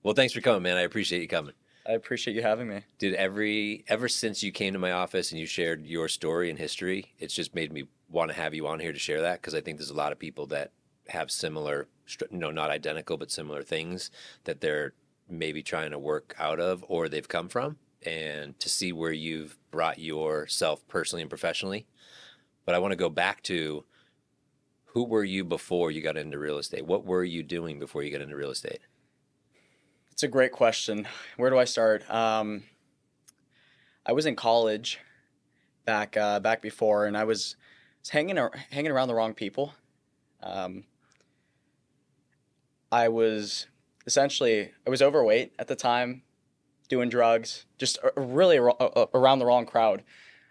Well, thanks for coming, man. I appreciate you coming. I appreciate you having me. Dude, ever since you came to my office and you shared your story and history, it's just made me want to have you on here to share that because I think there's a lot of people that have similar, not identical, but similar things that they're maybe trying to work out of or they've come from, and to see where you've brought yourself personally and professionally. But I want to go back to, who were you before you got into real estate? What were you doing before you got into real estate? It's a great question. Where do I start? I was in college back before, and I was hanging around the wrong people. Um, I was overweight at the time, doing drugs, just really around the wrong crowd.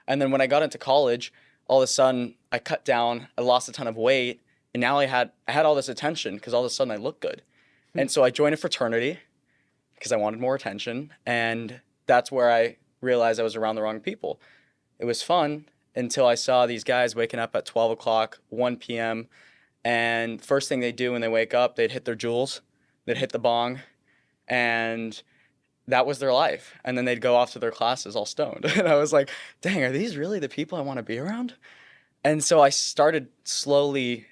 And then when I got into college, all of a sudden I cut down, I lost a ton of weight, and now I had all this attention because all of a sudden I looked good. And so I joined a fraternity because I wanted more attention, and that's where I realized I was around the wrong people. It was fun until I saw these guys waking up at 12 o'clock, 1 p.m., and first thing they do when they wake up, they'd hit their jewels, they'd hit the bong, and that was their life. And then they'd go off to their classes all stoned. And I was like, dang, are these really the people I want to be around? And so I started slowly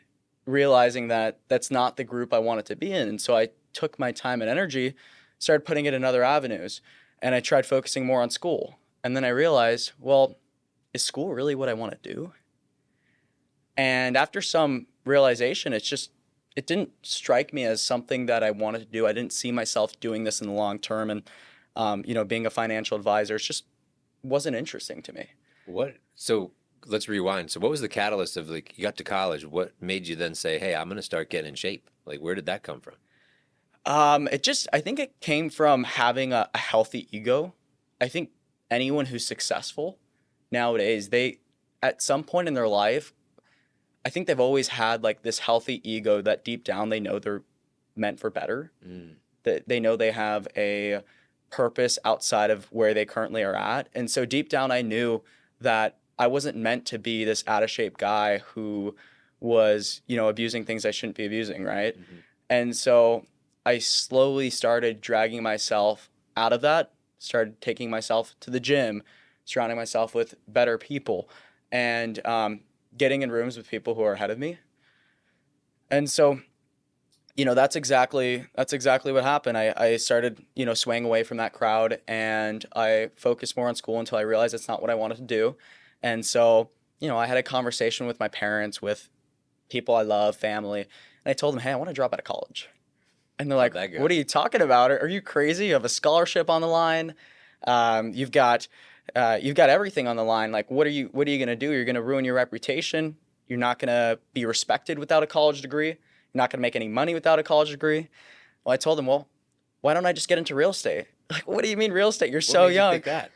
realizing that that's not the group I wanted to be in. And so I took my time and energy, started putting it in other avenues, and I tried focusing more on school. And then I realized, well, is school really what I want to do? And after some realization, it didn't strike me as something that I wanted to do. I didn't see myself doing this in the long term. And, being a financial advisor, it just wasn't interesting to me. So let's rewind. So what was the catalyst of, like, you got to college? What made you then say, hey, I'm going to start getting in shape? Like, where did that come from? I think it came from having a healthy ego. I think anyone who's successful nowadays, at some point in their life, I think they've always had like this healthy ego that deep down they know they're meant for better. That they know they have a purpose outside of where they currently are at. And so deep down I knew that I wasn't meant to be this out of shape guy who was, abusing things I shouldn't be abusing, right? Mm-hmm. And so I slowly started dragging myself out of that, started taking myself to the gym, surrounding myself with better people, and getting in rooms with people who are ahead of me. And so, that's exactly what happened. I started, swaying away from that crowd, and I focused more on school until I realized it's not what I wanted to do. And so, I had a conversation with my parents, with people I love, family, and I told them, hey, I want to drop out of college. And they're like, what are you talking about? Are you crazy? You have a scholarship on the line. You've got everything on the line. Like, what are you going to do? You're going to ruin your reputation. You're not going to be respected without a college degree. You're not going to make any money without a college degree. Well, I told them, well, why don't I just get into real estate? Like, what do you mean real estate? You're so young. What made you think that?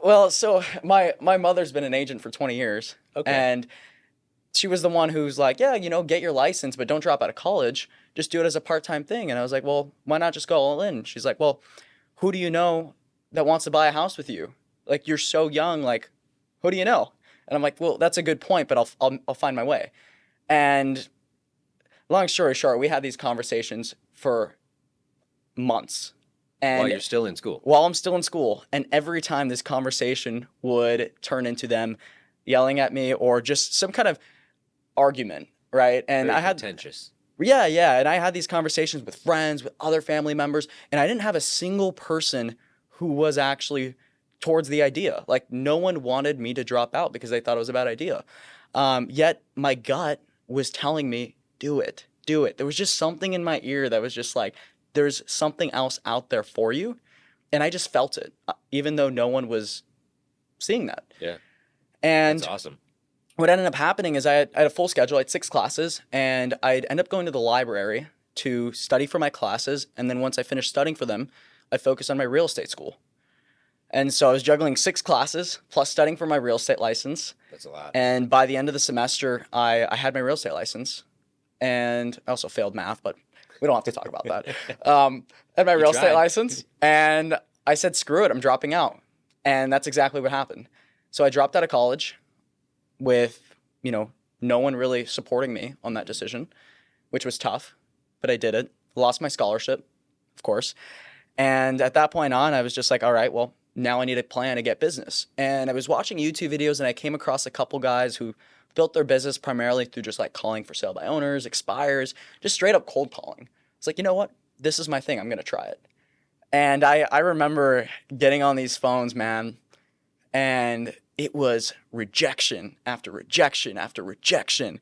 Well, so my mother's been an agent for 20 years. Okay. And she was the one who's like, yeah, get your license, but don't drop out of college. Just do it as a part-time thing. And I was like, well, why not just go all in? She's like, well, who do you know that wants to buy a house with you? Like, you're so young, like, who do you know? And I'm like, well, that's a good point, but I'll find my way. And long story short, we had these conversations for months. And while you're still in school? While I'm still in school. And every time this conversation would turn into them yelling at me or just some kind of argument, right? And Very I had contentious. Yeah. And I had these conversations with friends, with other family members, and I didn't have a single person who was actually towards the idea. Like, no one wanted me to drop out because they thought it was a bad idea. Yet my gut was telling me, do it. There was just something in my ear that was just like, there's something else out there for you. And I just felt it, even though no one was seeing that. Yeah. And that's awesome. What ended up happening is I had a full schedule. I had 6 classes, and I'd end up going to the library to study for my classes. And then once I finished studying for them, I focused on my real estate school. And so I was juggling 6 classes plus studying for my real estate license. That's a lot. And by the end of the semester, I had my real estate license. And I also failed math, but we don't have to talk about that. I had my real estate license, and I said, screw it, I'm dropping out. And that's exactly what happened. So I dropped out of college with, no one really supporting me on that decision, which was tough, but I did it. Lost my scholarship, of course. And at that point on, I was just like, all right, well, now I need a plan to get business. And I was watching YouTube videos and I came across a couple guys who built their business primarily through just like calling for sale by owners, expires, just straight up cold calling. It's like, you know what? This is my thing. I'm going to try it. And I remember getting on these phones, man, and it was rejection after rejection after rejection.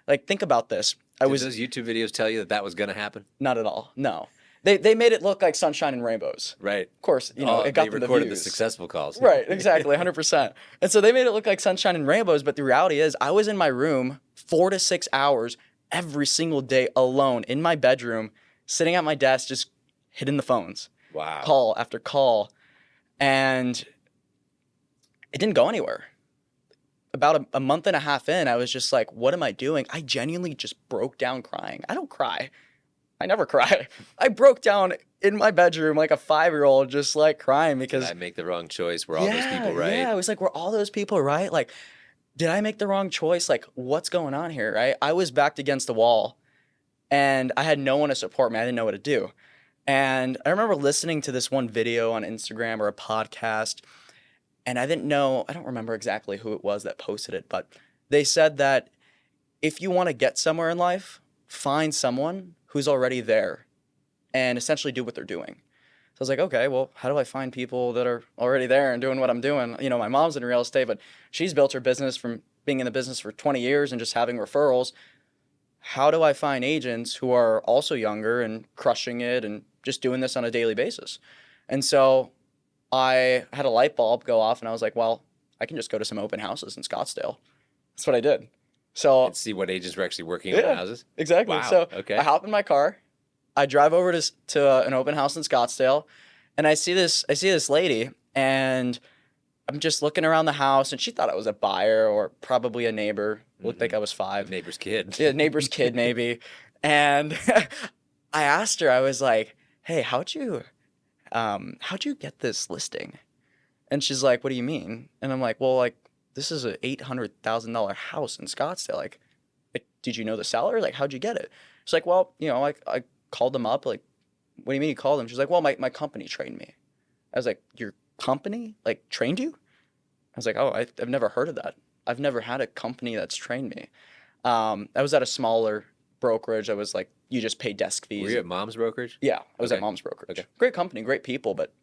Like, think about this. Did those YouTube videos tell you that that was going to happen? Not at all. No. They made it look like sunshine and rainbows. Right. Of course, you know, it got them the views. They recorded the successful calls. Right, exactly, 100%. And so they made it look like sunshine and rainbows, but the reality is I was in my room 4 to 6 hours every single day alone in my bedroom, sitting at my desk, just hitting the phones. Wow. Call after call. And it didn't go anywhere. About a month and a half in, I was just like, what am I doing? I genuinely just broke down crying. I don't cry. I never cry. I broke down in my bedroom like a 5-year-old, just like crying because did I make the wrong choice? Were all those people right? Yeah, I was like, were all those people right? Like, did I make the wrong choice? Like, what's going on here, right? I was backed against the wall and I had no one to support me. I didn't know what to do. And I remember listening to this one video on Instagram or a podcast, and I don't remember exactly who it was that posted it, but they said that if you want to get somewhere in life, find someone who's already there and essentially do what they're doing. So I was like, okay, well, how do I find people that are already there and doing what I'm doing? You know, my mom's in real estate, but she's built her business from being in the business for 20 years and just having referrals. How do I find agents who are also younger and crushing it and just doing this on a daily basis? And so I had a light bulb go off and I was like, well, I can just go to some open houses in Scottsdale. That's what I did. So and see what agents were actually working in open houses? Exactly. Wow. So okay. I hop in my car, I drive over to an open house in Scottsdale, and I see this lady, and I'm just looking around the house, and she thought I was a buyer or probably a neighbor. Looked like I was 5. Neighbor's kid. Yeah, neighbor's kid maybe. And I asked her, I was like, hey, how'd you get this listing? And she's like, what do you mean? And I'm like, well, like, this is an $800,000 house in Scottsdale. Like, did you know the seller? Like, how'd you get it? She's like, well, you know, I called them up. Like, what do you mean you called them? She's like, well, my company trained me. I was like, your company, like, trained you? I was like, oh, I've never heard of that. I've never had a company that's trained me. I was at a smaller brokerage. I was like, you just pay desk fees. Were you at Mom's brokerage? Yeah, I was at Mom's brokerage. Okay. Great company, great people, but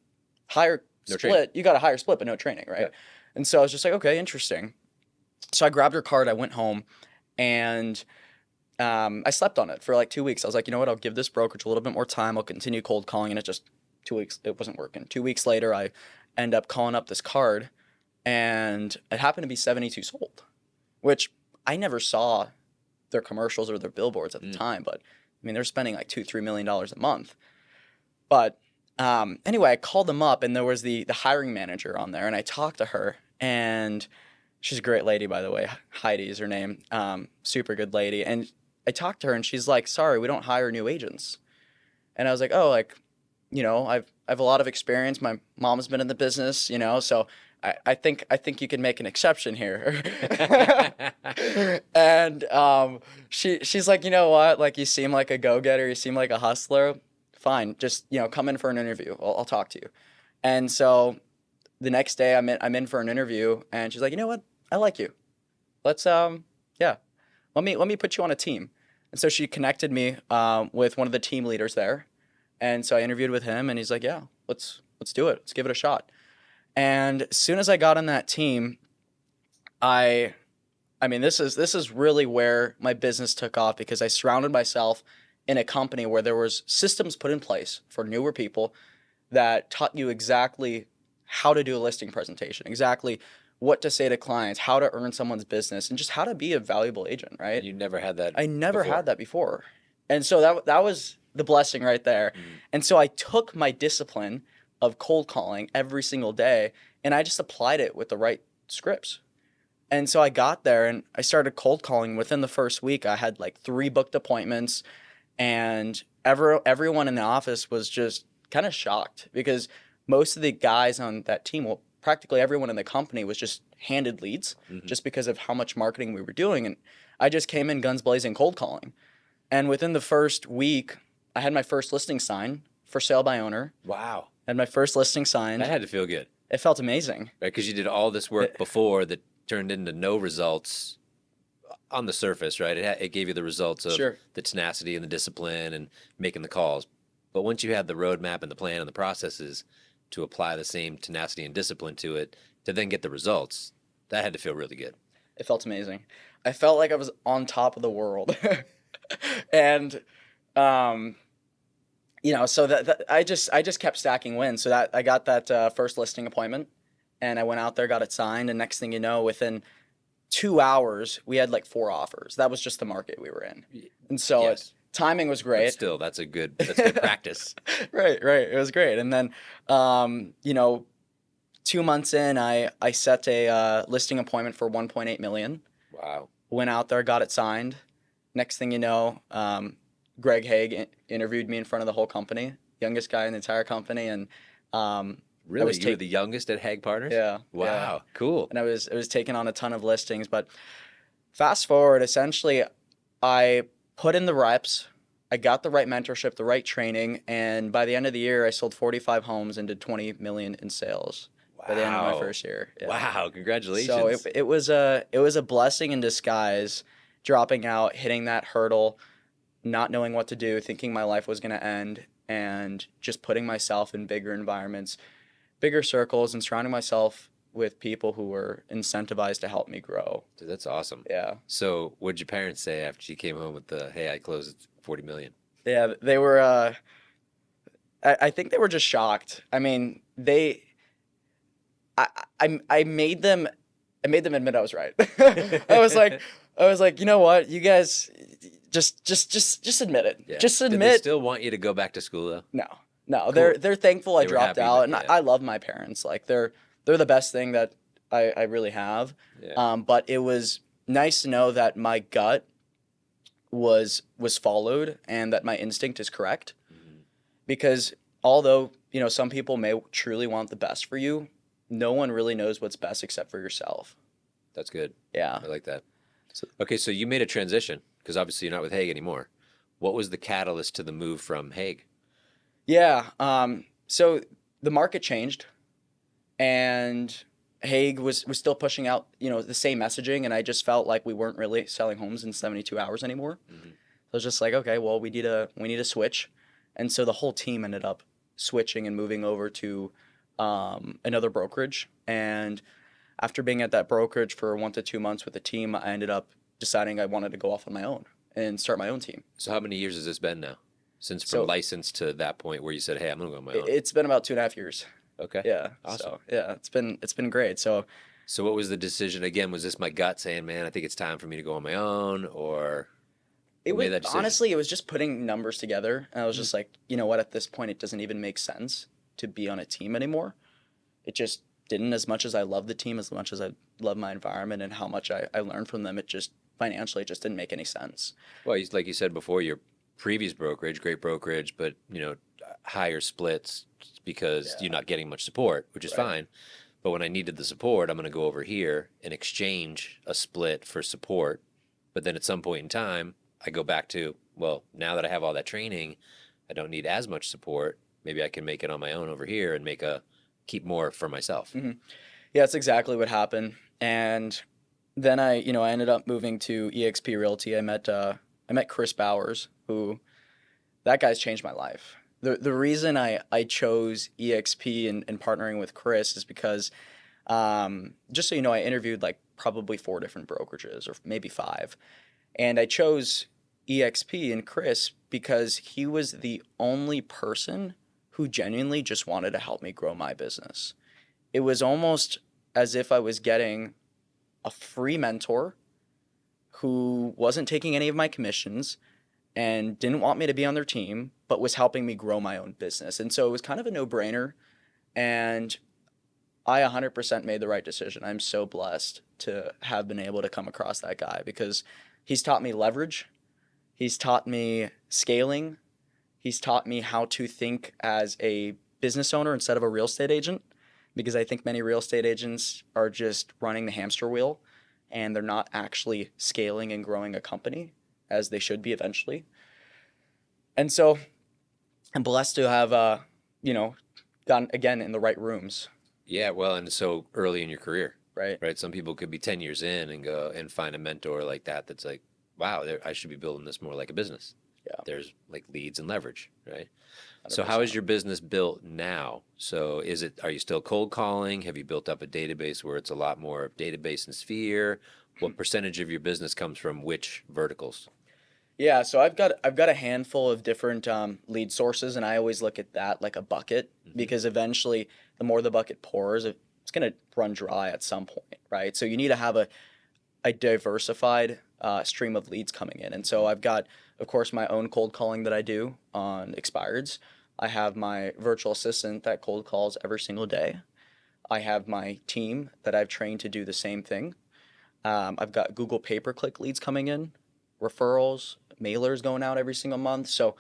higher split. Training. You got a higher split, but no training, right? Yeah. And so I was just like, okay, interesting. So I grabbed her card. I went home, and I slept on it for like 2 weeks. I was like, you know what? I'll give this brokerage a little bit more time. I'll continue cold calling, and it just 2 weeks. It wasn't working. 2 weeks later, I end up calling up this card, and it happened to be 72 sold, which I never saw their commercials or their billboards at the time. But I mean, they're spending like $2-3 million a month. But anyway, I called them up, and there was the hiring manager on there, and I talked to her, and she's a great lady, by the way. Heidi is her name. Super good lady. And I talked to her, and she's like, sorry, we don't hire new agents. And I was like, oh, like, you know, I have a lot of experience. My mom's been in the business, you know, so I think you can make an exception here. And she's like, you know what? Like, you seem like a go-getter. You seem like a hustler. Fine, just, you know, come in for an interview. I'll talk to you. And so the next day I'm in for an interview, and she's like, you know what? I like you. Let's let me put you on a team. And so she connected me with one of the team leaders there. And so I interviewed with him, and he's like, yeah, let's do it. Let's give it a shot. And as soon as I got on that team, I mean, this is really where my business took off, because I surrounded myself in a company where there was systems put in place for newer people that taught you exactly how to do a listing presentation, exactly what to say to clients, how to earn someone's business, and just how to be a valuable agent, right? You never had that. I never had that before. And so that was the blessing right there. And so I took my discipline of cold calling every single day, and I just applied it with the right scripts. And so I got there, and I started cold calling. Within the first week, I had like 3 booked appointments, and everyone in the office was just kind of shocked, because most of the guys on that team, well, practically everyone in the company was just handed leads just because of how much marketing we were doing. And I just came in guns blazing cold calling. And within the first week, I had my first listing signed for sale by owner. Wow. Had my first listing signed. That had to feel good. It felt amazing. Right? Because you did all this work before that turned into no results on the surface, right? It gave you the results of Sure. the tenacity and the discipline and making the calls. But once you had the roadmap and the plan and the processes to apply the same tenacity and discipline to it, to then get the results, that had to feel really good. It felt amazing. I felt like I was on top of the world. And so that I just kept stacking wins. So that I got that first listing appointment, and I went out there, got it signed, and next thing you know, within 2 hours, we had like 4 offers. That was just the market we were in, and so Yes. timing was But great. still, that's good practice. Right. It was great. And then, 2 months in, I set a listing appointment for 1.8 million. Wow. Went out there, got it signed. Next thing you know, Greg Haig interviewed me in front of the whole company, youngest guy in the entire company, and Really? You were the youngest at Haig Partners? Yeah. Wow. Yeah. Cool. And I was taking on a ton of listings. But fast forward, essentially, I put in the reps, I got the right mentorship, the right training, and by the end of the year, I sold 45 homes and did 20 million in sales. By the end of my first year. Yeah. Wow, congratulations. So it was a blessing in disguise, dropping out, hitting that hurdle, not knowing what to do, thinking my life was going to end, and just putting myself in bigger environments, bigger circles, and surrounding myself with people who were incentivized to help me grow. Dude, that's awesome. Yeah. So what did your parents say after you came home with the, hey, I closed at 40 million? Yeah, they were, I think they were just shocked. I mean, I made them admit I was right. I was like, you know what, you guys, just admit it. Yeah. Just admit. Did they still want you to go back to school though? No, Cool. they're thankful I They were dropped happy out, that- and yeah. I love my parents. Like they're the best thing that I really have. Yeah. But it was nice to know that my gut was followed and that my instinct is correct. Mhm. Because although some people may truly want the best for you, no one really knows what's best except for yourself. That's good. Yeah. I like that. Okay, so you made a transition because obviously you're not with Haig anymore. What was the catalyst to the move from Haig? Yeah. So the market changed, and Haig was still pushing out, the same messaging, and I just felt like we weren't really selling homes in 72 hours anymore. Mhm. I was just like, okay, well, we need a switch, and so the whole team ended up switching and moving over to another brokerage. And after being at that brokerage for 1 to 2 months with the team, I ended up deciding I wanted to go off on my own and start my own team. So how many years has this been now? Since from So- license to that point where you said, hey, I'm going to go on my own. It's been about 2.5 years. Okay. Yeah. Awesome. So yeah, it's been great. So So what was the decision again? Was this my gut saying, man, I think it's time for me to go on my own, or it What made was that decision? honestly, it was just putting numbers together, and I was just like, you know what? At this point, it doesn't even make sense to be on a team anymore. It just didn't. As much as I love the team, as much as I love my environment and how much I learned from them, it just financially it just didn't make any sense. well, like you said before, your previous brokerage, great brokerage, but higher splits because Yeah. you're not getting much support, which is Right. fine. But when I needed the support, I'm going to go over here and exchange a split for support. But then at some point in time, I go back to, well, now that I have all that training, I don't need as much support. Maybe I can make it on my own over here and keep more for myself. Yeah, that's exactly what happened. And then I ended up moving to eXp Realty. I met Chris Bowers, who that guy's changed my life. The reason I chose eXp and partnering with Chris is because, just so you know, I interviewed like probably 4 different brokerages or maybe 5. And I chose eXp and Chris because he was the only person who genuinely just wanted to help me grow my business. It was almost as if I was getting a free mentor who wasn't taking any of my commissions and didn't want me to be on their team, but was helping me grow my own business. And so it was kind of a no-brainer. And I 100% made the right decision. I'm so blessed to have been able to come across that guy because he's taught me leverage. He's taught me scaling. He's taught me how to think as a business owner instead of a real estate agent, because I think many real estate agents are just running the hamster wheel and they're not actually scaling and growing a company as they should be eventually. And so I'm blessed to have, you know, gotten again in the right rooms, Yeah, well, and so early in your career, right? right? Some people could be 10 years in and go and find a mentor like that that's like, wow, I should be building this more like a business. Yeah, There's like leads and leverage, right? So how is 100%. your business built now? So are you still cold calling? Have you built up a database where it's a lot more database and sphere? What percentage of your business comes from which verticals? Yeah, so I've got a handful of different lead sources, and I always look at that like a bucket Hmm. because eventually, the more the bucket pours, it's gonna run dry at some point, right? So you need to have a diversified stream of leads coming in, and so Hmm. I've got, of course, my own cold calling that I do on expireds. I have my virtual assistant that cold calls every single day. I have my team that I've trained to do the same thing. I've got Google pay-per-click leads coming in, referrals, mailers going out every single month. So,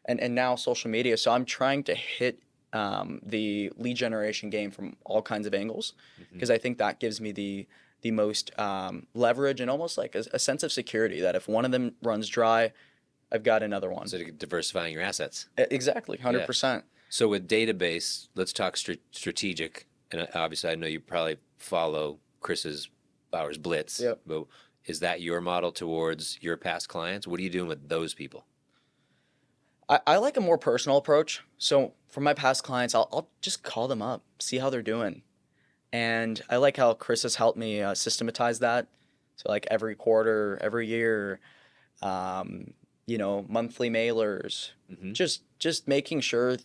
and now social media. So I'm trying to hit the lead generation game from all kinds of angles Hmm. because I think that gives me the most leverage and almost like a sense of security that if one of them runs dry, I've got another one. So diversifying your assets. Exactly, Yeah. 100%. So with database, let's talk strategic. And obviously, I know you probably follow Chris's Bowers Blitz, Yep. but is that your model towards your past clients? What are you doing with those people? I like a more personal approach. So for my past clients, I'll just call them up, see how they're doing. And I like how Chris has helped me systematize that. So like every quarter, every year, um, monthly mailers, Hmm. just making sure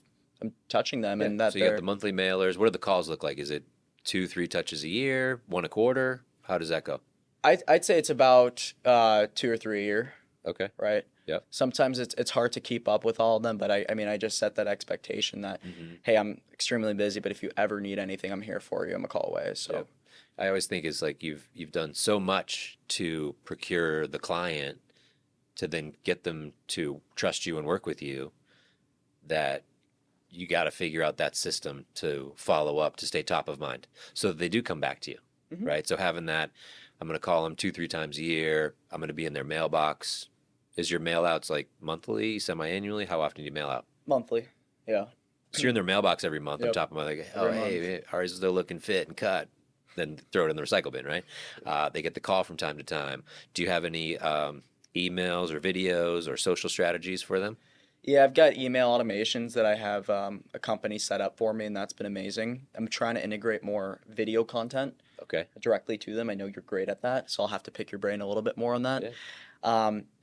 I'm touching them Yeah. and So that you got the they're monthly mailers. What do the calls look like? Is it two, three touches a year, one a quarter? How does that go? I'd say it's about 2 or 3 a year, Okay. right? Yep. Sometimes it's hard to keep up with all of them, but I mean I just set that expectation that Hmm. hey, I'm extremely busy, but if you ever need anything, I'm here for you. I'm a call away. Yep. So I always think it's like you've done so much to procure the client to then get them to trust you and work with you that you got to figure out that system to follow up to stay top of mind so that they do come back to you, mhm, right? So having that, I'm going to call them two, three times a year. I'm going to be in their mailbox. Is your mail outs like monthly, semi-annually? How often do you mail out? monthly, yeah, So you're in their mailbox every month. I'm yep, top of my like, oh every month. hey, Ari's still looking fit and cut. Then throw it in the recycle bin, right? They get the call from time to time. Do you have any emails or videos or social strategies for them? Yeah, I've got email automations that I have a company set up for me, and that's been amazing. I'm trying to integrate more video content Okay. directly to them. I know you're great at that, so I'll have to pick your brain a little bit more on that. Yeah.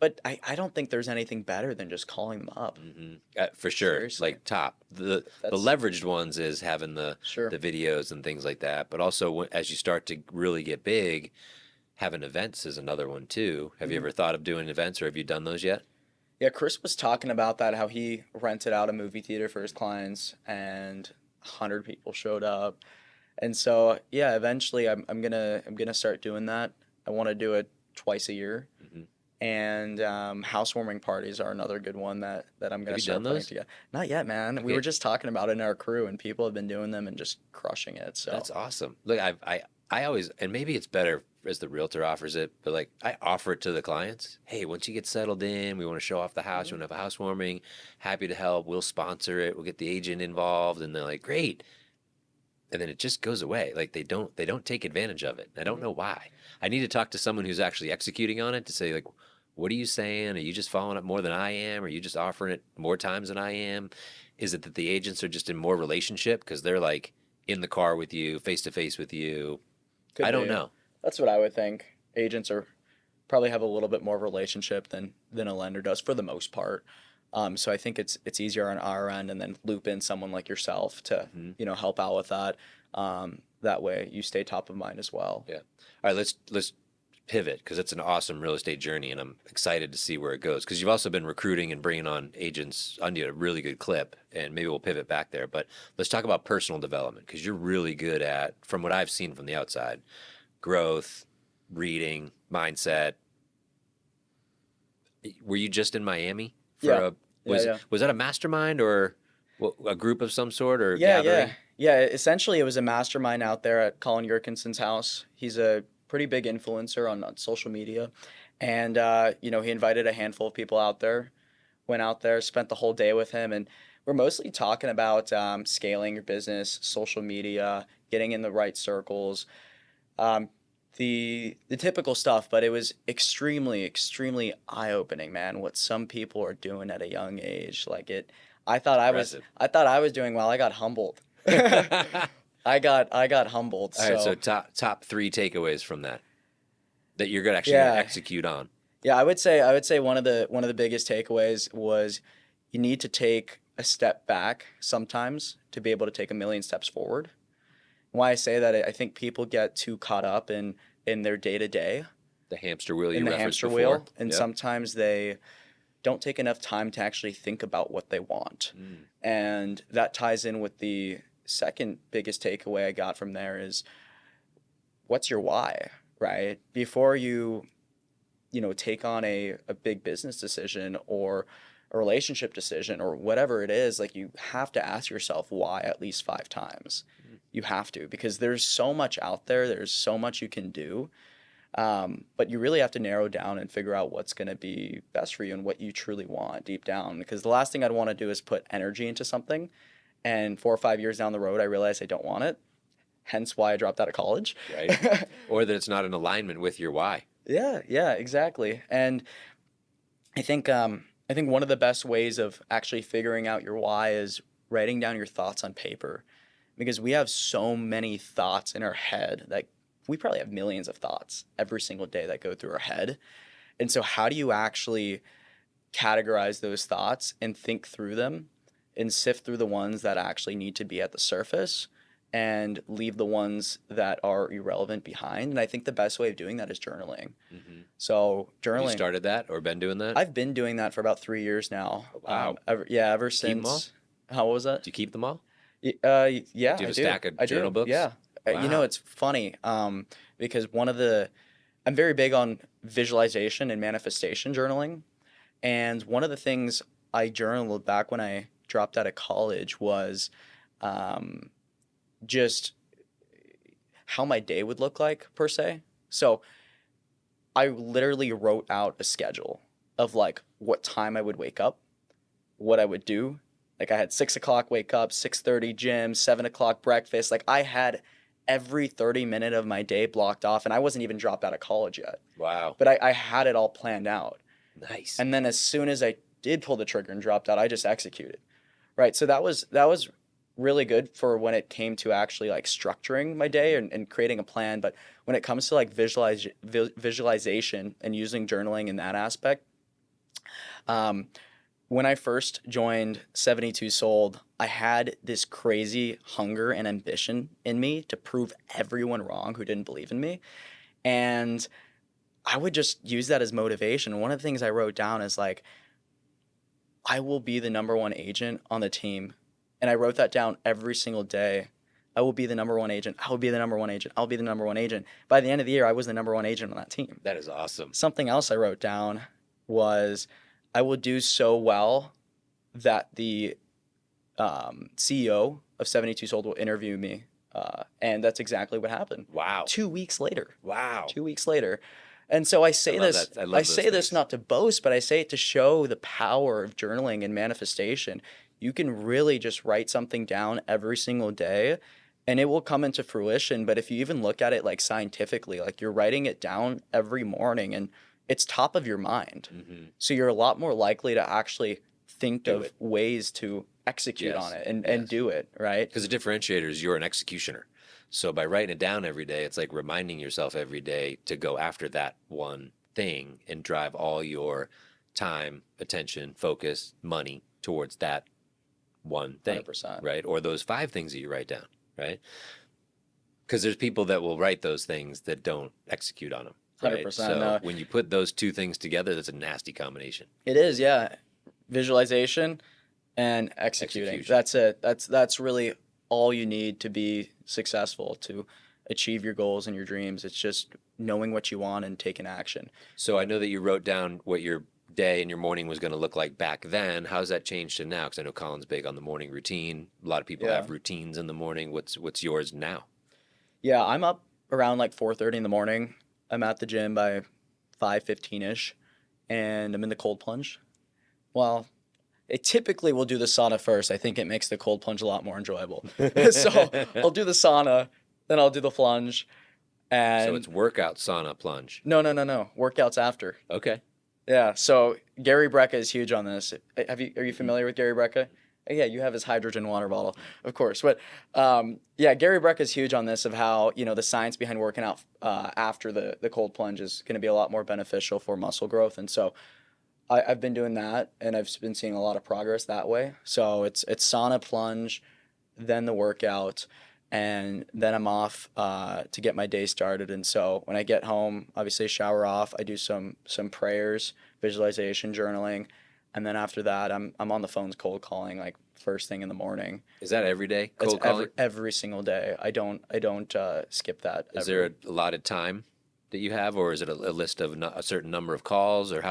But I don't think there's anything better than just calling them up. Hmm. For sure, Seriously, like top the that's leveraged ones is having sure. the videos and things like that. But also as you start to really get big, having events is another one too. Have you Mhm. ever thought of doing events, or have you done those yet? Yeah, Chris was talking about that, how he rented out a movie theater for his clients and 100 people showed up. And so, yeah, eventually I'm gonna start doing that. I want to do it twice a year. Hmm. And housewarming parties are another good one that I'm Have gonna you done start putting those? together. Not yet, man. We were Okay, just talking about it in our crew, and people have been doing them and just crushing it. So that's awesome. Look, I always, and maybe it's better as the realtor offers it, but like I offer it to the clients. Hey, once you get settled in, we want to show off the house. You mhm. want to have a housewarming. Happy to help. We'll sponsor it. We'll get the agent involved, and they're like, great. And then it just goes away. Like they don't take advantage of it. I don't Mhm. know why. I need to talk to someone who's actually executing on it to say like, what are you saying? Are you just following up more than I am? Are you just offering it more times than I am? Is it that the agents are just in more relationship because they're like in the car with you, face to face with you? I Could don't be. know. That's what I would think. Agents are probably have a little bit more of a relationship than a lender does for the most part. So I think it's easier on our end, and then loop in someone like yourself to Hmm. help out with that. That way you stay top of mind as well. Yeah. All right. Let's pivot because it's an awesome real estate journey, and I'm excited to see where it goes. Because you've also been recruiting and bringing on agents on you at a really good clip, and maybe we'll pivot back there. But let's talk about personal development because you're really good at, from what I've seen from the outside, growth, reading, mindset. Were you just in Miami for Yeah, a yeah, yeah, was that a mastermind or a group of some sort or yeah, yeah, gathering? yeah. Essentially, it was a mastermind out there at Colin Yurkinson's house. He's a pretty big influencer on social media, and he invited a handful of people out there. Went out there, spent the whole day with him, and We're mostly talking about scaling your business, social media, getting in the right circles, um, the typical stuff. But it was extremely eye opening, man. What some people are doing at a young age, like it. Impressive. I thought I was doing well. I got humbled. I got humbled. All right, so So top three takeaways from that you're gonna actually gonna yeah, execute on. yeah. I would say one of the biggest takeaways was you need to take a step back sometimes to be able to take a million steps forward. Why I say that, I think people get too caught up in their day to day, The hamster wheel in you the referenced hamster before. wheel, and Yep. sometimes they don't take enough time to actually think about what they want. Mm. And that ties in with the second biggest takeaway I got from there is what's your why, right? Before you take on a big business decision or a relationship decision or whatever it is, like you have to ask yourself why at least 5 times. You have to, because there's so much out there, there's so much you can do. But you really have to narrow down and figure out what's going to be best for you and what you truly want deep down. Because the last thing I'd want to do is put energy into something, and 4 or 5 years down the road, I realize I don't want it. Hence why I dropped out of college. Right. Or that it's not in alignment with your why. Yeah, exactly. And I think one of the best ways of actually figuring out your why is writing down your thoughts on paper, because we have so many thoughts in our head that we probably have millions of thoughts every single day that go through our head. And so how do you actually categorize those thoughts and think through them and sift through the ones that actually need to be at the surface and leave the ones that are irrelevant behind? And I think the best way of doing that is journaling. Hmm. So Have you journaling, started that or been doing that? I've been doing that for about 3 years now. Oh, wow. Ever Keep 'em all? since. How was that? Do you keep them all? Yeah, Do you have I a do. stack of I do. journal books? Yeah. Wow. It's funny because I'm very big on visualization and manifestation journaling. And one of the things I journaled back when I dropped out of college was um, just how my day would look like, per se. So I literally wrote out a schedule of like what time I would wake up, what I would do. Like I had 6 o'clock wake up, 6:30 gym, 7 o'clock breakfast. Like I had every 30 minute of my day blocked off, and I wasn't even dropped out of college yet. Wow. But I had it all planned out. Nice. And then as soon as I did pull the trigger and dropped out, I just executed. Right. So that was really good for when it came to actually like structuring my day and creating a plan. But when it comes to like visualization and using journaling in that aspect, um, when I first joined 72 Sold, I had this crazy hunger and ambition in me to prove everyone wrong who didn't believe in me. And I would just use that as motivation. One of the things I wrote down is like, I will be the number one agent on the team. And I wrote that down every single day. I will be the number one agent. I will be the number one agent. I'll be the number one agent. By the end of the year, I was the number one agent on that team. That is awesome. Something else I wrote down was I will do so well that the CEO of 72 Sold will interview me. And that's exactly what happened. Wow. 2 weeks later. Wow. 2 weeks later. And so I say love this, that. I love I those say this things. not to boast, but I say it to show the power of journaling and manifestation. You can really just write something down every single day and it will come into fruition. But if you even look at it like scientifically, like you're writing it down every morning and it's top of your mind. Hmm. So you're a lot more likely to actually think Do of it. ways to execute Yes. on it and Yes. do it, right? Because the differentiator is you're an executioner. So by writing it down every day, it's like reminding yourself every day to go after that one thing and drive all your time, attention, focus, money towards that one thing, 100%. right? Or those 5 things that you write down, right? Because there's people that will write those things that don't execute on them. Right? 100%. So No, when you put those two things together, that's a nasty combination. it is, yeah. Visualization and executing. Execution. That's it. That's really all you need to be successful, to achieve your goals and your dreams. It's just knowing what you want and taking action. So I know that you wrote down what your day and your morning was going to look like back then. How's that changed to now? Because I know Colin's big on the morning routine. A lot of people Yeah. have routines in the morning. What's yours now? Yeah, I'm up around like 4:30 in the morning. I'm at the gym by 5:15ish, and I'm in the cold plunge. Well, I typically will do the sauna first. I think it makes the cold plunge a lot more enjoyable. So I'll do the sauna, then I'll do the plunge, So and it's workout, sauna, plunge. no. Workouts after. Okay. Yeah. So Gary Brecka is huge on this. Are you Mhm. familiar with Gary Brecka? Yeah, you have his hydrogen water bottle, of course. But yeah, Gary Brecka is huge on this of how, the science behind working out after the cold plunge is going to be a lot more beneficial for muscle growth. And so I've been doing that, and I've been seeing a lot of progress that way. So it's sauna, plunge, then the workout, and then I'm off to get my day started. And so when I get home, obviously shower off, I do some prayers, visualization, journaling, and then after that, I'm on the phones cold calling like first thing in the morning. Is that every day? It's Cold calling? every single day. I don't skip that Is ever. there a allotted time that you have, or is it a list of a certain number of calls, or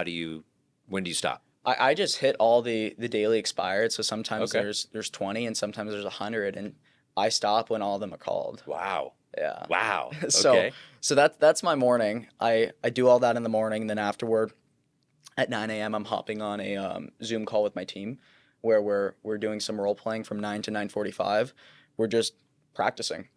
when do you stop? I just hit all the daily expired. So sometimes Okay. there's 20 and sometimes there's 100, and I stop when all of them are called. Wow. Yeah. Wow. So Okay. so that's my morning. I do all that in the morning, and then afterward at 9 a.m. I'm hopping on a Zoom call with my team where we're doing some role playing from 9 to 9:45. We're just practicing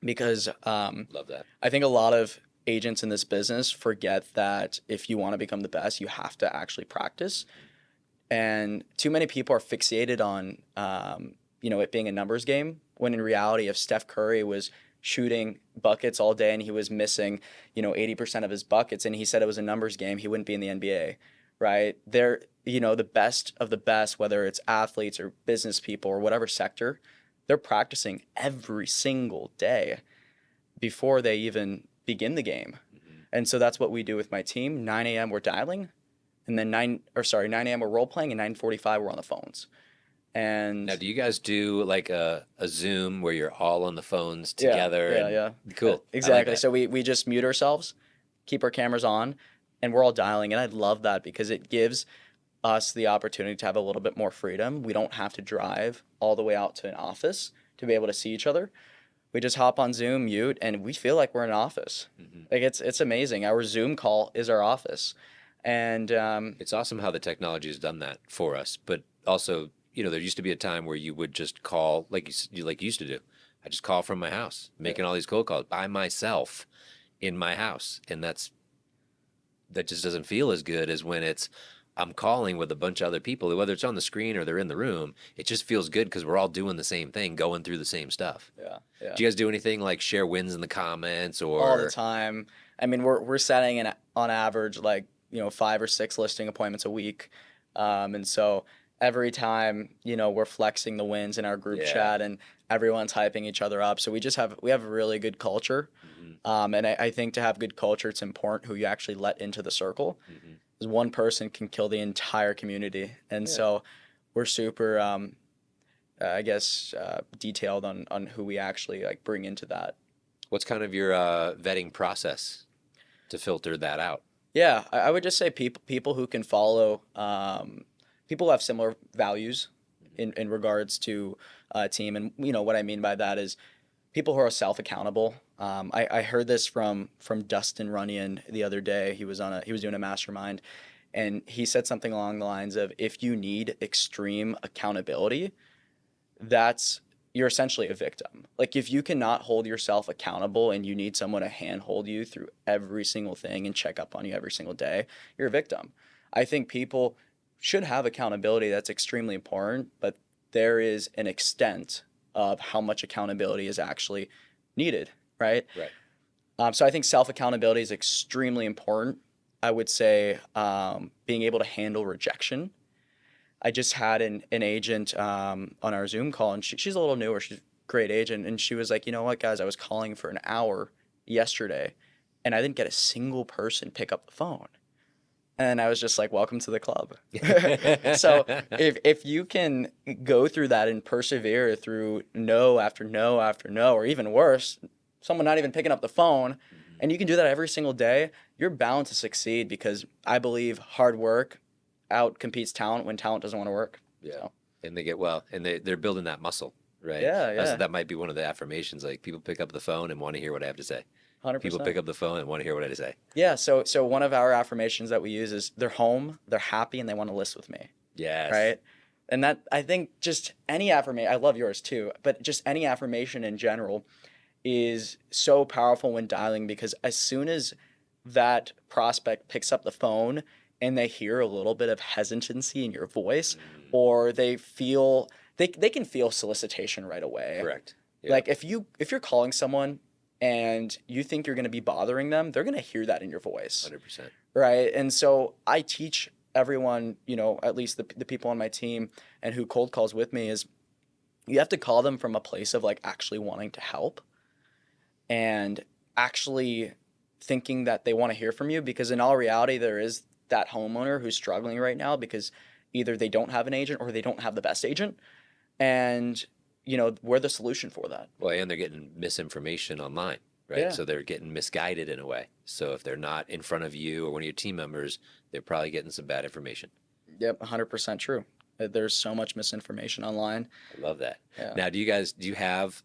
because Love that. I think a lot of agents in this business forget that if you want to become the best, you have to actually practice. And too many people are fixated on it being a numbers game, when in reality, if Steph Curry was shooting buckets all day and he was missing 80% of his buckets, and he said it was a numbers game, he wouldn't be in the NBA, right? They're the best of the best, whether it's athletes or business people or whatever sector, they're practicing every single day before they even begin the game. Mhm. And so that's what we do with my team. 9 a.m. we're dialing, and then 9 a.m. we're role playing, and 9:45 we're on the phones. And Now, do you guys do like a Zoom where you're all on the phones yeah, together? yeah, And yeah. cool. I like Exactly. that. So we just mute ourselves, keep our cameras on, and we're all dialing. And I love that because it gives us the opportunity to have a little bit more freedom. We don't have to drive all the way out to an office to be able to see each other. We just hop on Zoom, mute, and we feel like we're in an office. Mhm. Like it's amazing. Our Zoom call is our office, and It's awesome how the technology has done that for us, but also, there used to be a time where you would just call like you used to do. I just call from my house, making all these cold calls by myself in my house, and that just doesn't feel as good as when I'm calling with a bunch of other people, whether it's on the screen or they're in the room. It just feels good because we're all doing the same thing, going through the same stuff. yeah, Do you guys do anything like share wins in the comments all the or? time. I mean, we're setting on average like 5 or 6 listing appointments a week, and so every time we're flexing the wins in our group Yeah. chat, and everyone's hyping each other up. So we have a really good culture, Mhm, and I think to have good culture, it's important who you actually let into the circle. mhm. Because one person can kill the entire community, and Yeah. so we're super, I guess, detailed on who we actually like bring into that. What's kind of your vetting process to filter that out? Yeah, I would just say people who can follow, people who have similar values in regards to a team, and what I mean by that is people who are self accountable. I heard this from Dustin Runyon the other day. He was doing a mastermind, and he said something along the lines of, if you need extreme accountability, you're essentially a victim. Like if you cannot hold yourself accountable and you need someone to handhold you through every single thing and check up on you every single day, you're a victim. I think people should have accountability. That's extremely important, but there is an extent of how much accountability is actually needed, right? Right. So I think self accountability is extremely important. I would say being able to handle rejection. I just had an agent on our Zoom call, and she's a little newer. She's a great agent, and she was like, you know what, guys, I was calling for an hour yesterday, and I didn't get a single person pick up the phone. And I was just like, welcome to the club. So if you can go through that and persevere through no after no after no, or even worse, someone not even picking up the phone, Mhm. and you can do that every single day, you're bound to succeed, because I believe hard work out competes talent when talent doesn't want to work. Yeah. So, And they're building that muscle, right? yeah, yeah, That might be one of the affirmations. Like people pick up the phone and want to hear what I have to say. People 100%. pick up the phone and want to hear what I have to say. Yeah, so one of our affirmations that we use is they're home, they're happy, and they want to list with me, Yes. right? And that, I think, just any affirmation, I love yours too, but just any affirmation in general is so powerful when dialing, because as soon as that prospect picks up the phone and they hear a little bit of hesitancy in your voice, Mm, or they can feel solicitation right away. correct. Yeah. Like if you're calling someone and you think you're going to be bothering them, they're going to hear that in your voice. 100%. Right. And so I teach everyone, at least the people on my team and who cold calls with me, is you have to call them from a place of like actually wanting to help and actually thinking that they want to hear from you, because in all reality, there is that homeowner who's struggling right now because either they don't have an agent or they don't have the best agent. And, we're the solution for that. Well, and they're getting misinformation online, right? Yeah. So they're getting misguided in a way. So if they're not in front of you or one of your team members, they're probably getting some bad information. Yep. 100% true. There's so much misinformation online. I love that. Yeah. Now, do you have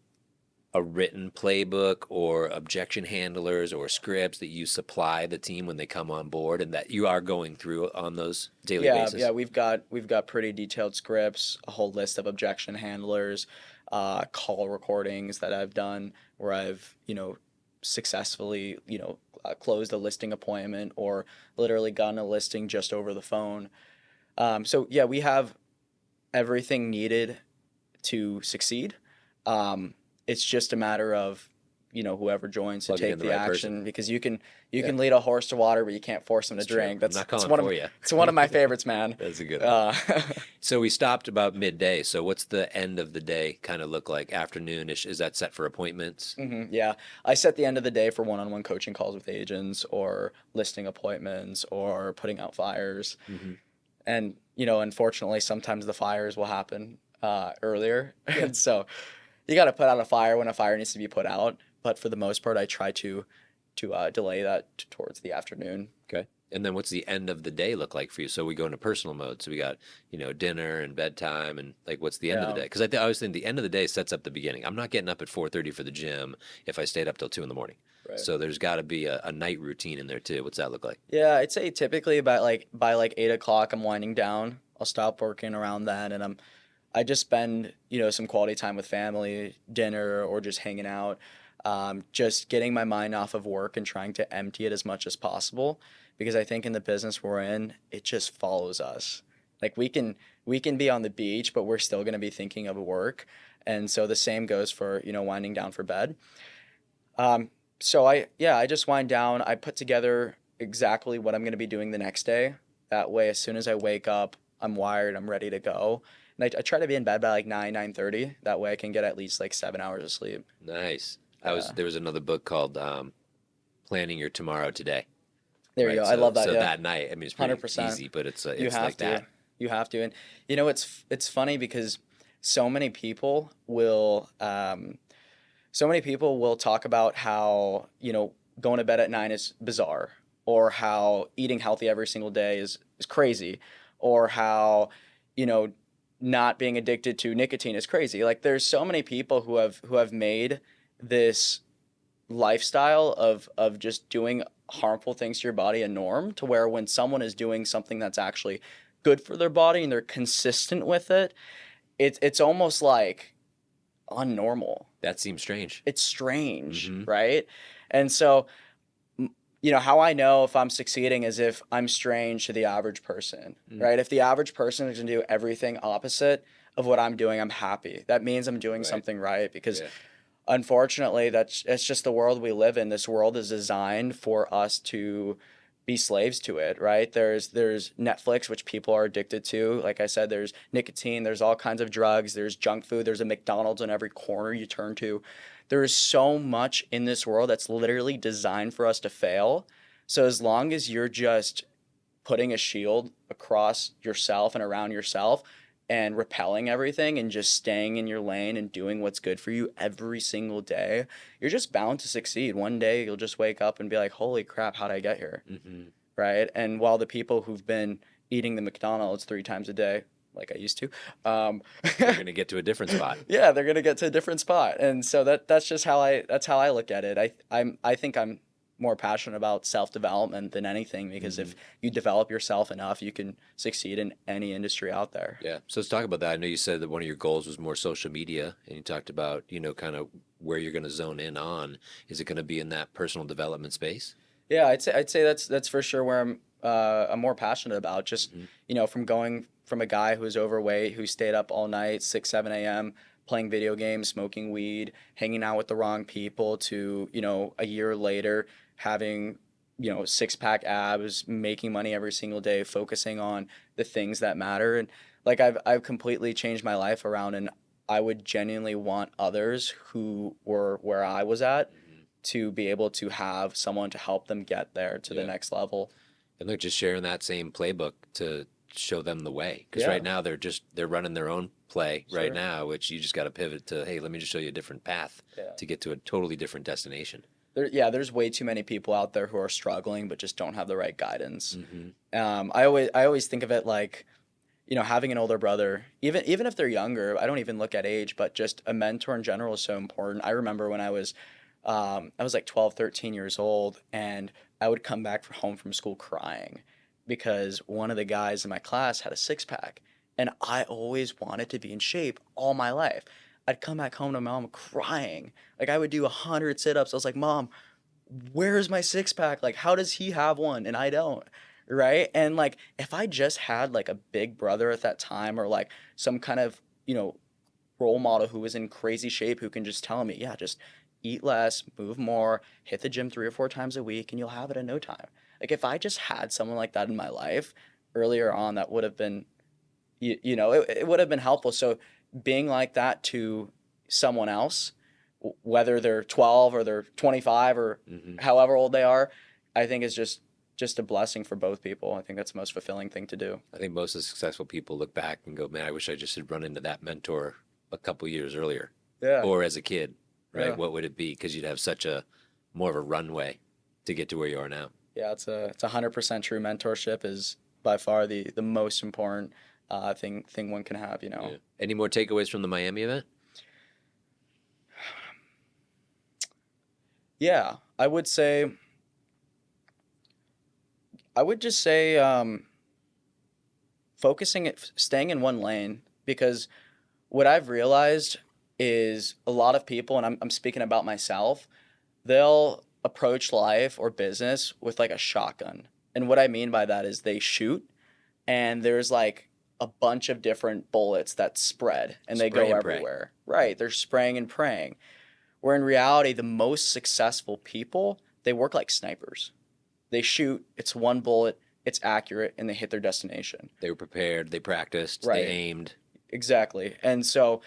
a written playbook or objection handlers or scripts that you supply the team when they come on board and that you are going through on those daily basis? Yeah, we've got pretty detailed scripts, a whole list of objection handlers, call recordings that I've done where I've successfully closed a listing appointment or literally gotten a listing just over the phone. So yeah, we have everything needed to succeed. It's just a matter of whoever joins to Plugging take in the the right action, person. because you can Yeah. lead a horse to water, but you can't force them to That's true. drink. I'm not calling for you. It's one of my favorites, man. That's a good one. Uh, So we stopped about midday. So what's the end of the day kind of look like? Afternoonish? Is that set for appointments? yeah, I set the end of the day for one-on-one coaching calls with agents or listing appointments or putting out fires. Mm-hmm. And unfortunately, sometimes the fires will happen earlier, and so you got to put out a fire when a fire needs to be put out. But for the most part, I try to delay that towards the afternoon. Okay. And then what's the end of the day look like for you? So we go into personal mode. So we got, dinner and bedtime and like what's the end of the day? Because I always think the end of the day sets up the beginning. I'm not getting up at 4:30 for the gym if I stayed up till 2 in the morning. Right. So there's got to be a night routine in there too. What's that look like? Yeah, I'd say typically by 8 o'clock, I'm winding down. I'll stop working around that, and I just spend some quality time with family, dinner, or just hanging out. Just getting my mind off of work and trying to empty it as much as possible, because I think in the business we're in, it just follows us. Like we can be on the beach, but we're still going to be thinking of work. And so the same goes for, winding down for bed. So I just wind down. I put together exactly what I'm going to be doing the next day. That way, as soon as I wake up, I'm wired, I'm ready to go. And I try to be in bed by like 9:30. That way I can get at least like 7 hours of sleep. Nice. There was another book called Planning Your Tomorrow Today. There right? you go. So, I love that. So Yeah. that night, I mean, it's pretty 100%. easy, but it's You have like to. that. You have to. And it's funny because so many people will talk about how, going to bed at 9 is bizarre, or how eating healthy every single day is crazy, or how, not being addicted to nicotine is crazy. Like there's so many people who have made this lifestyle of just doing harmful things to your body a norm, to where when someone is doing something that's actually good for their body and they're consistent with it, it's almost like unnormal. That seems strange. It's strange, Mm-hmm. right? And so, how I know if I'm succeeding is if I'm strange to the average person, right? If the average person is going to do everything opposite of what I'm doing, I'm happy. That means I'm doing Right. something right, because Yeah. unfortunately, it's just the world we live in. This world is designed for us to be slaves to it, right? There's Netflix, which people are addicted to. Like I said, there's nicotine, there's all kinds of drugs, there's junk food, there's a McDonald's on every corner you turn to. There is so much in this world that's literally designed for us to fail. So as long as you're just putting a shield across yourself and around yourself and repelling everything and just staying in your lane and doing what's good for you every single day, you're just bound to succeed. One day you'll just wake up and be like, holy crap, how'd I get here? Mm-hmm. Right? And while the people who've been eating the McDonald's 3 times a day, like I used to, They're going to get to a different spot. yeah, they're gonna get to a different spot. And so that's just how I look at it. I think I'm more passionate about self-development than anything, because if you develop yourself enough, you can succeed in any industry out there. Yeah. So let's talk about that. I know you said that one of your goals was more social media, and you talked about, kind of where you're going to zone in on. Is it going to be in that personal development space? Yeah, I'd say that's for sure where I'm more passionate about. Just from going from a guy who's overweight, who stayed up all night, 6, 7 a.m. playing video games, smoking weed, hanging out with the wrong people, to a year later having 6-pack abs, making money every single day, focusing on the things that matter. And like I've completely changed my life around, and I would genuinely want others who were where I was at to be able to have someone to help them get there to the next level. And look, just sharing that same playbook to show them the way. Because right now they're running their own play right now, which you just got to pivot to, hey, let me just show you a different path to get to a totally different destination. There's way too many people out there who are struggling but just don't have the right guidance. I always think of it like, having an older brother, even if they're younger. I don't even look at age, but just a mentor in general is so important. I remember when I was like 12, 13 years old, and I would come back home from school crying because one of the guys in my class had a 6-pack, and I always wanted to be in shape all my life. I'd come back home to mom crying. Like, I would do 100 sit-ups. I was like, Mom, where's my 6-pack? Like, how does he have one and I don't? Right? And like, if I just had like a big brother at that time, or like some kind of, role model who was in crazy shape, who can just tell me, yeah, just eat less, move more, hit the gym 3 or 4 times a week, and you'll have it in no time. Like, if I just had someone like that in my life earlier on, that would have been, it would have been helpful. So being like that to someone else, whether they're 12 or they're 25 or however old they are, I think is just a blessing for both people. I think that's the most fulfilling thing to do. I think most of the successful people look back and go, man, I wish I just had run into that mentor a couple years earlier. Yeah. Or as a kid, right? Yeah. What would it be? Because you'd have such a more of a runway to get to where you are now. Yeah, it's 100% true. Mentorship is by far the most important thing one can have. Yeah. Any more takeaways from the Miami event? Yeah, I would just say staying in one lane, because what I've realized is a lot of people, and I'm speaking about myself, they'll approach life or business with like a shotgun. And what I mean by that is they shoot, and there's like a bunch of different bullets that spread, and they go everywhere. Right, they're spraying and praying. Where in reality, the most successful people, they work like snipers. They shoot, it's one bullet, it's accurate, and they hit their destination. They were prepared, they practiced, Right. They aimed. Exactly. And so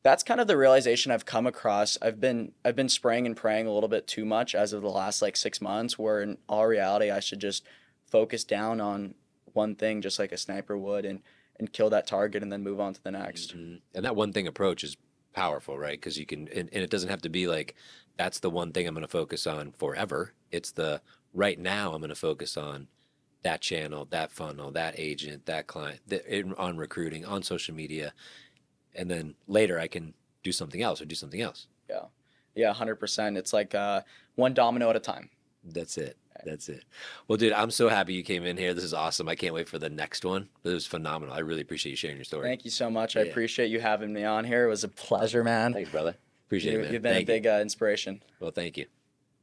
that's kind of the realization I've come across. I've been spraying and praying a little bit too much as of the last like 6 months, where in all reality I should just focus down on one thing, just like a sniper would, and kill that target and then move on to the next. And that one thing approach is powerful, right? Because you can, and it doesn't have to be like, that's the one thing I'm going to focus on forever. It's the right now I'm going to focus on that channel, that funnel, that agent, that client, on recruiting, on social media. And then later I can do something else. Yeah, 100%. It's like one domino at a time. That's it. Well, dude, I'm so happy you came in here. This is awesome. I can't wait for the next one. It was phenomenal. I really appreciate you sharing your story. Thank you so much. I appreciate you having me on here. It was a pleasure, man. Thanks, brother. Appreciate it, man. You've been a big inspiration. Well, thank you.